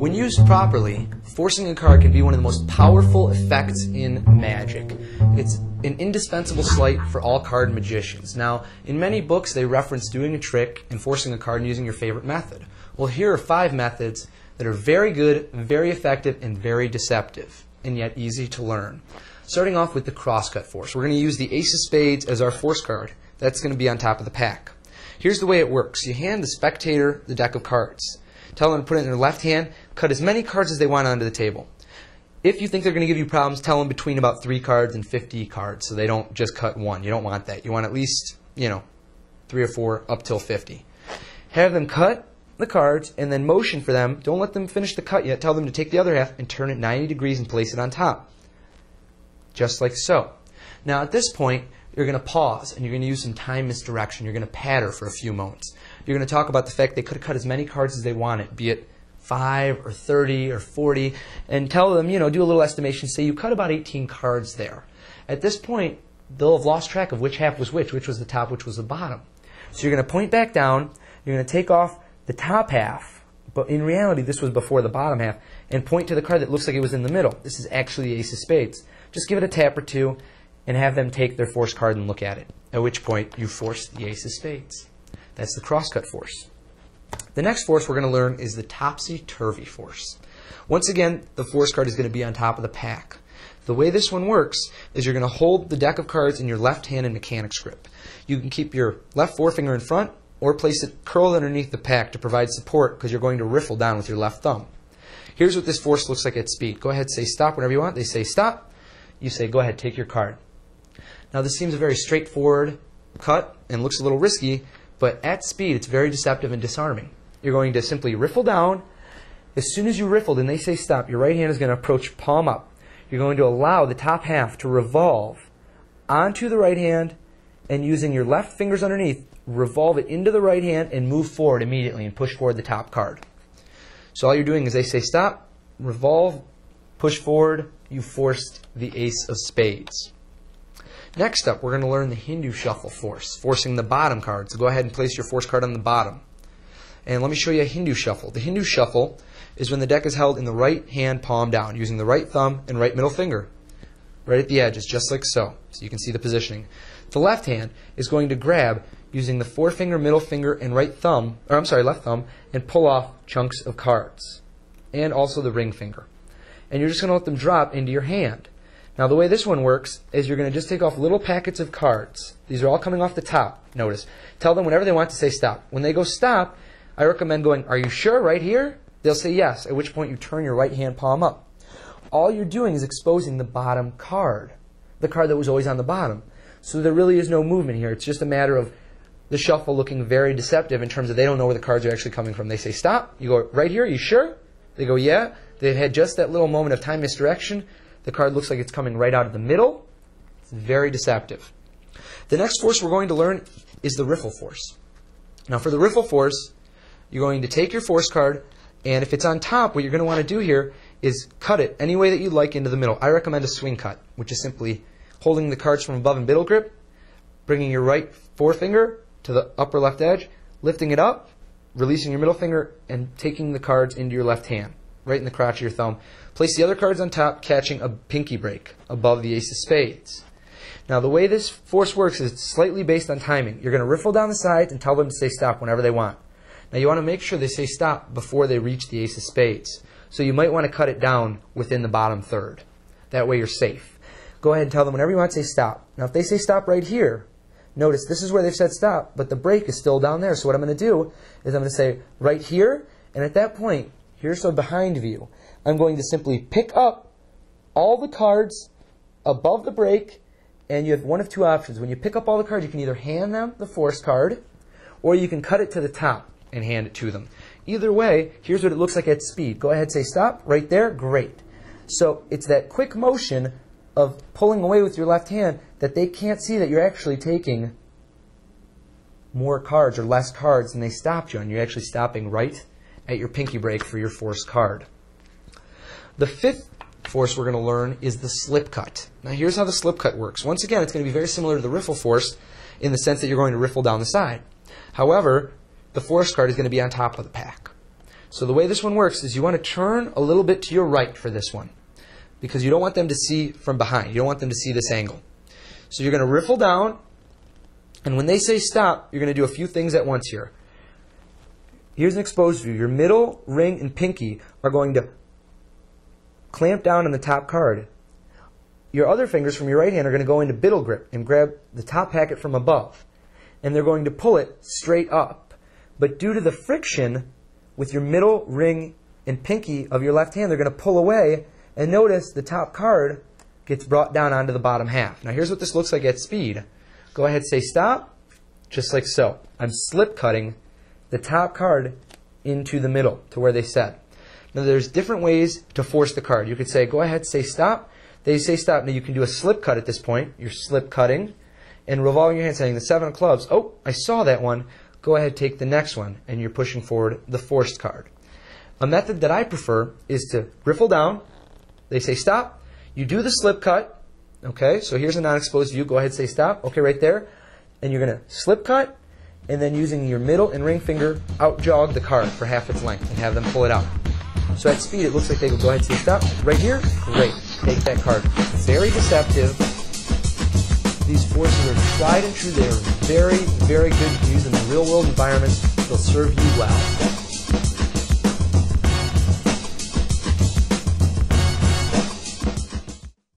When used properly, forcing a card can be one of the most powerful effects in Magic. It's an indispensable sleight for all card magicians. Now, in many books they reference doing a trick and forcing a card and using your favorite method. Well, here are 5 methods that are very good, very effective, and very deceptive, and yet easy to learn. Starting off with the crosscut force. We're going to use the Ace of Spades as our force card. That's going to be on top of the pack. Here's the way it works. You hand the spectator the deck of cards. Tell them to put it in their left hand, cut as many cards as they want onto the table. If you think they're going to give you problems, tell them between about 3 cards and 50 cards, so they don't just cut 1. You don't want that. You want at least, 3 or 4 up till 50. Have them cut the cards and then motion for them. Don't let them finish the cut yet. Tell them to take the other half and turn it 90 degrees and place it on top. Just like so. Now at this point, you're going to pause and you're going to use some time misdirection. You're going to patter for a few moments. You're going to talk about the fact they could have cut as many cards as they wanted, be it 5 or 30 or 40, and tell them, do a little estimation. Say you cut about 18 cards there. At this point, they'll have lost track of which half was which was the top, which was the bottom. So you're going to point back down, you're going to take off the top half, but in reality this was before the bottom half, and point to the card that looks like it was in the middle. This is actually the Ace of Spades. Just give it a tap or two and have them take their force card and look at it, at which point you force the Ace of Spades. That's the crosscut force. The next force we're going to learn is the topsy-turvy force. Once again, the force card is going to be on top of the pack. The way this one works is you're going to hold the deck of cards in your left hand in mechanic's grip. You can keep your left forefinger in front or place it curled underneath the pack to provide support because you're going to riffle down with your left thumb. Here's what this force looks like at speed. Go ahead, say stop whenever you want. They say stop. You say go ahead, take your card. Now this seems a very straightforward cut and looks a little risky, but at speed it's very deceptive and disarming. You're going to simply riffle down. As soon as you riffled and they say stop, your right hand is going to approach palm up. You're going to allow the top half to revolve onto the right hand, and using your left fingers underneath, revolve it into the right hand and move forward immediately and push forward the top card. So all you're doing is they say stop, revolve, push forward, you forced the Ace of Spades. Next up, we're going to learn the Hindu shuffle force, forcing the bottom card. So go ahead and place your force card on the bottom. And let me show you a Hindu shuffle. The Hindu shuffle is when the deck is held in the right hand palm down, using the right thumb and right middle finger, right at the edges, just like so. So you can see the positioning. The left hand is going to grab using the forefinger, middle finger, and left thumb, and pull off chunks of cards, and also the ring finger. And you're just going to let them drop into your hand. Now the way this one works is you're going to just take off little packets of cards. These are all coming off the top, notice. Tell them whenever they want to say stop. When they go stop, I recommend going, are you sure, right here? They'll say yes, at which point you turn your right hand palm up. All you're doing is exposing the bottom card, the card that was always on the bottom. So there really is no movement here. It's just a matter of the shuffle looking very deceptive in terms of they don't know where the cards are actually coming from. They say stop. You go, right here, are you sure? They go, yeah. They've had just that little moment of time misdirection. The card looks like it's coming right out of the middle. It's very deceptive. The next force we're going to learn is the riffle force. Now for the riffle force, you're going to take your force card, and if it's on top, what you're going to want to do here is cut it any way that you like into the middle. I recommend a swing cut, which is simply holding the cards from above in middle grip, bringing your right forefinger to the upper left edge, lifting it up, releasing your middle finger, and taking the cards into your left hand, right in the crotch of your thumb. Place the other cards on top, catching a pinky break above the Ace of Spades. Now the way this force works is slightly based on timing. You're going to riffle down the sides and tell them to say stop whenever they want. Now you want to make sure they say stop before they reach the Ace of Spades. So you might want to cut it down within the bottom third. That way you're safe. Go ahead and tell them whenever you want to say stop. Now if they say stop right here, notice this is where they've said stop, but the break is still down there. So what I'm going to do is I'm going to say right here, and at that point, here's a behind view. I'm going to simply pick up all the cards above the break, and you have one of 2 options. When you pick up all the cards, you can either hand them the force card, or you can cut it to the top and hand it to them. Either way, here's what it looks like at speed. Go ahead, say stop, right there, great. So it's that quick motion of pulling away with your left hand that they can't see that you're actually taking more cards or less cards than they stopped you on. You're actually stopping right at your pinky break for your force card. The 5th force we're going to learn is the slip cut. Now here's how the slip cut works. Once again, it's going to be very similar to the riffle force in the sense that you're going to riffle down the side. However, the force card is going to be on top of the pack. So the way this one works is you want to turn a little bit to your right for this one, because you don't want them to see from behind. You don't want them to see this angle. So you're going to riffle down, and when they say stop, you're going to do a few things at once here. Here's an exposed view. Your middle, ring, and pinky are going to clamp down on the top card. Your other fingers from your right hand are going to go into biddle grip and grab the top packet from above. And they're going to pull it straight up. But due to the friction with your middle, ring, and pinky of your left hand, they're going to pull away. And notice the top card gets brought down onto the bottom half. Now here's what this looks like at speed. Go ahead, say stop, just like so. I'm slip cutting the top card into the middle to where they said. Now there's different ways to force the card. You could say, go ahead, say stop. They say stop. Now you can do a slip cut at this point. You're slip cutting and revolving your hand, saying the 7 of clubs. Oh, I saw that one. Go ahead, take the next one. And you're pushing forward the forced card. A method that I prefer is to riffle down. They say stop. You do the slip cut. Okay, so here's a non-exposed view. Go ahead, say stop. Okay, right there. And you're going to slip cut, and then using your middle and ring finger, out jog the card for half its length and have them pull it out. So at speed, it looks like they will go ahead and say stop. Right here, great. Take that card. Very deceptive. These forces are tried and true. They are very, very good to use in the real-world environment. They'll serve you well.